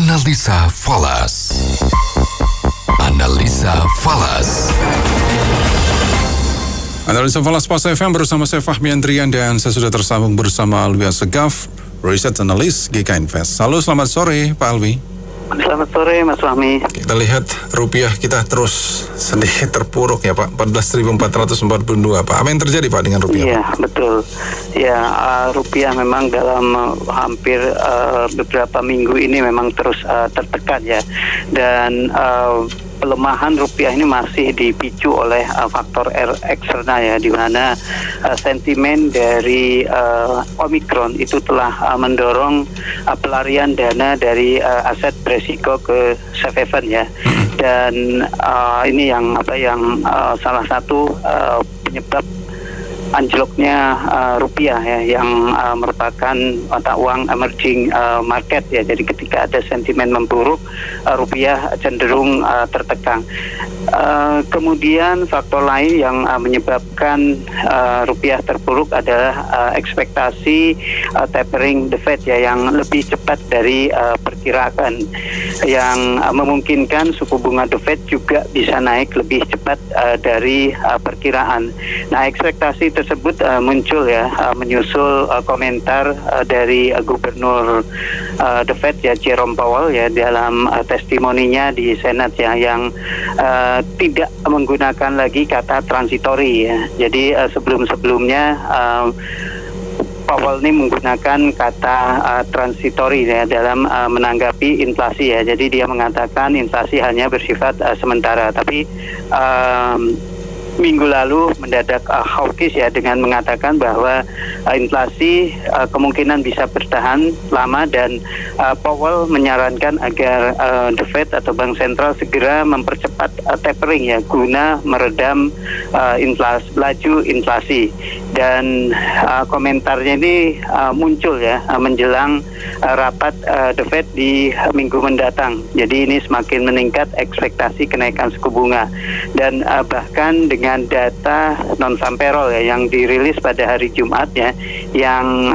Analisa Falas. Analisa Falas. Analisa Falas Pas FM bersama saya Fahmi Andrian dan saya sudah tersambung bersama Alwi Assegaf, Research Analyst GK Invest. Halo, selamat sore Pak Alwi. Selamat sore Mas Fahmi. Kita lihat rupiah kita terus sedikit terpuruk ya Pak, 14.442 Pak. Apa yang terjadi Pak dengan rupiah? Iya, betul. Ya, rupiah memang dalam hampir beberapa minggu ini memang terus tertekan ya. Dan pelemahan rupiah ini masih dipicu oleh faktor eksternal ya, di mana sentimen dari Omicron itu telah mendorong pelarian dana dari aset beresiko ke safe haven ya. Dan ini yang salah satu penyebab anjloknya rupiah ya, yang merupakan mata uang emerging market ya. Jadi ketika ada sentimen memburuk, rupiah cenderung tertekan. Kemudian faktor lain yang menyebabkan rupiah terpuruk adalah ekspektasi tapering the Fed ya, yang lebih cepat dari perkiraan, yang memungkinkan suku bunga the Fed juga bisa naik lebih cepat dari perkiraan. Nah, ekspektasi tersebut muncul ya, menyusul komentar dari Gubernur the Fed ya, Jerome Powell ya, dalam testimoninya di Senat ya, yang tidak menggunakan lagi kata transitory ya. Jadi sebelum-sebelumnya Powell ini menggunakan kata transitory ya dalam menanggapi inflasi ya. Jadi dia mengatakan inflasi hanya bersifat sementara. Tapi minggu lalu mendadak hawkish ya, dengan mengatakan bahwa inflasi kemungkinan bisa bertahan lama, dan Powell menyarankan agar the Fed atau Bank Sentral segera mempercepat tapering ya, guna meredam laju inflasi. Dan komentarnya ini muncul ya menjelang rapat the Fed di minggu mendatang. Jadi ini semakin meningkat ekspektasi kenaikan suku bunga, dan bahkan dengan data non farm payroll ya, yang dirilis pada hari Jumat ya, yang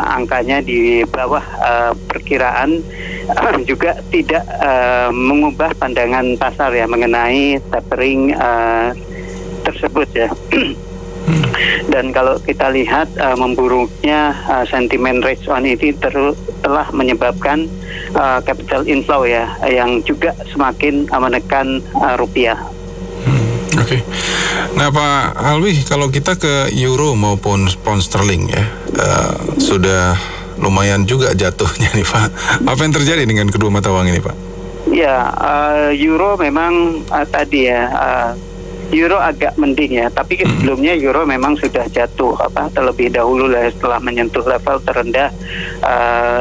angkanya di bawah perkiraan, juga tidak mengubah pandangan pasar ya mengenai tapering tersebut ya. Dan kalau kita lihat memburuknya sentimen rates on ini telah menyebabkan capital inflow ya, yang juga semakin menekan rupiah. Oke. Nah Pak Alwi, kalau kita ke euro maupun pound sterling ya, sudah lumayan juga jatuhnya nih Pak. Apa yang terjadi dengan kedua mata uang ini Pak? Ya, euro memang tadi ya, euro agak mending ya, tapi sebelumnya euro memang sudah jatuh terlebih dahulu lah, setelah menyentuh level terendah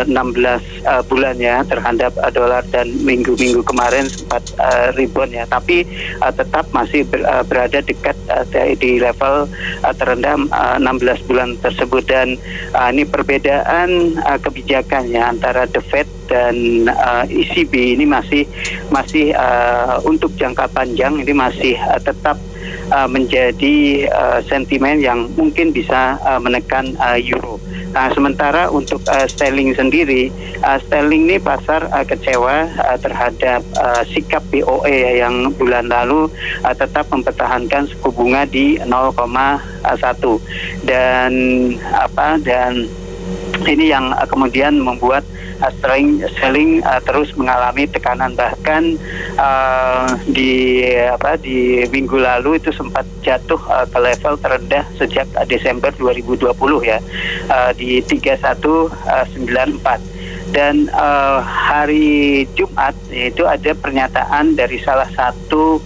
16 bulan ya terhadap dolar, dan minggu-minggu kemarin sempat rebound ya, tapi tetap masih berada dekat di level terendah 16 bulan tersebut. Dan ini perbedaan kebijakannya antara the Fed dan ECB ini masih untuk jangka panjang ini masih tetap menjadi sentimen yang mungkin bisa menekan euro. Nah, sementara untuk sterling sendiri, sterling ini pasar kecewa terhadap sikap BOE ya, yang bulan lalu tetap mempertahankan suku bunga di 0,1, dan ini yang kemudian membuat sterling terus mengalami tekanan. Bahkan di minggu lalu itu sempat jatuh ke level terendah sejak Desember 2020 ya, di 3194. Dan hari Jumat itu ada pernyataan dari salah satu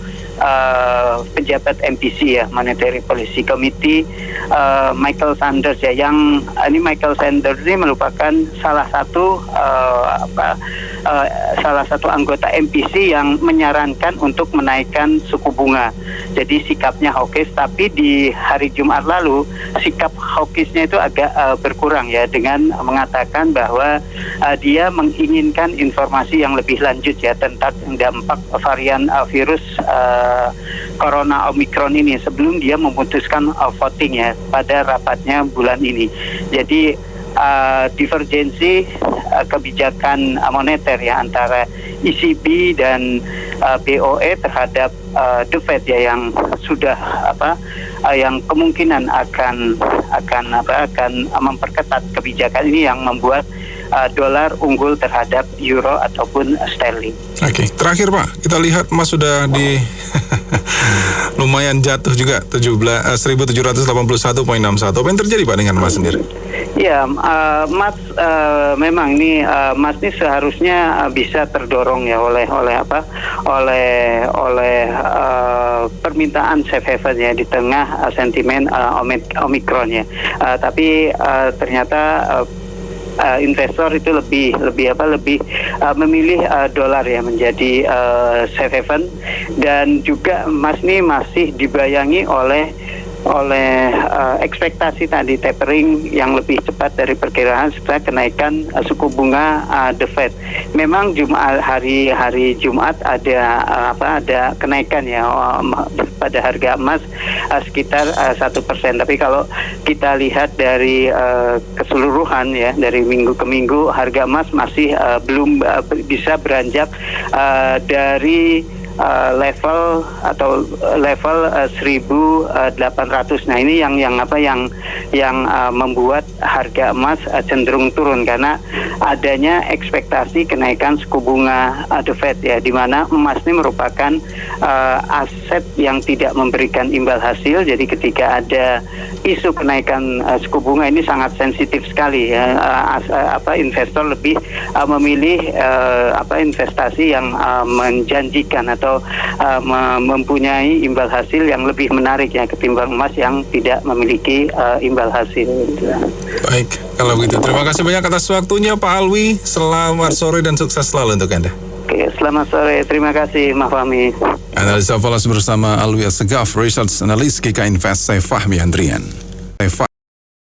pejabat MPC ya, Monetary Policy Committee, Michael Sanders ya, yang ini Michael Sanders ini merupakan salah satu anggota MPC yang menyarankan untuk menaikkan suku bunga. Jadi sikapnya hawkish, tapi di hari Jumat lalu sikap hawkishnya itu agak berkurang ya, dengan mengatakan bahwa dia menginginkan informasi yang lebih lanjut ya tentang dampak varian virus Corona Omicron ini sebelum dia memutuskan voting ya pada rapatnya bulan ini. Jadi divergensi kebijakan moneter ya antara ECB dan BOE terhadap The Fed ya, yang sudah yang kemungkinan akan memperketat kebijakan ini, yang membuat dolar unggul terhadap euro ataupun sterling. Oke, terakhir Pak, kita lihat emas sudah di lumayan jatuh juga 1781,61. Apa yang terjadi Pak dengan emas sendiri? Ya, emas memang ini emas ini seharusnya bisa terdorong ya oleh permintaan safe haven ya di tengah sentimen Omikron ya. Tapi ternyata investor itu lebih memilih dolar ya menjadi safe haven, dan juga emas ini masih dibayangi oleh ekspektasi tadi tapering yang lebih cepat dari perkiraan setelah kenaikan suku bunga The Fed. Memang hari Jumat ada kenaikan ya pada harga emas sekitar 1%. Tapi kalau kita lihat dari keseluruhan ya, dari minggu ke minggu, harga emas masih belum bisa beranjak dari level 1.800. Nah, ini yang membuat harga emas cenderung turun karena adanya ekspektasi kenaikan suku bunga The Fed ya, di mana emas ini merupakan aset yang tidak memberikan imbal hasil. Jadi ketika ada isu kenaikan suku bunga ini sangat sensitif sekali ya. Investor lebih memilih investasi yang menjanjikan atau mempunyai imbal hasil yang lebih menarik ya ketimbang emas yang tidak memiliki imbal hasil. Baik, kalau begitu terima kasih banyak atas waktunya Pak Alwi. Selamat sore dan sukses selalu untuk Anda. Oke, selamat sore. Terima kasih, Mas Fahmi. Analisa Falas bersama Alwi Assegaf, Research Analyst KK Invest, saya Fahmi Andrian.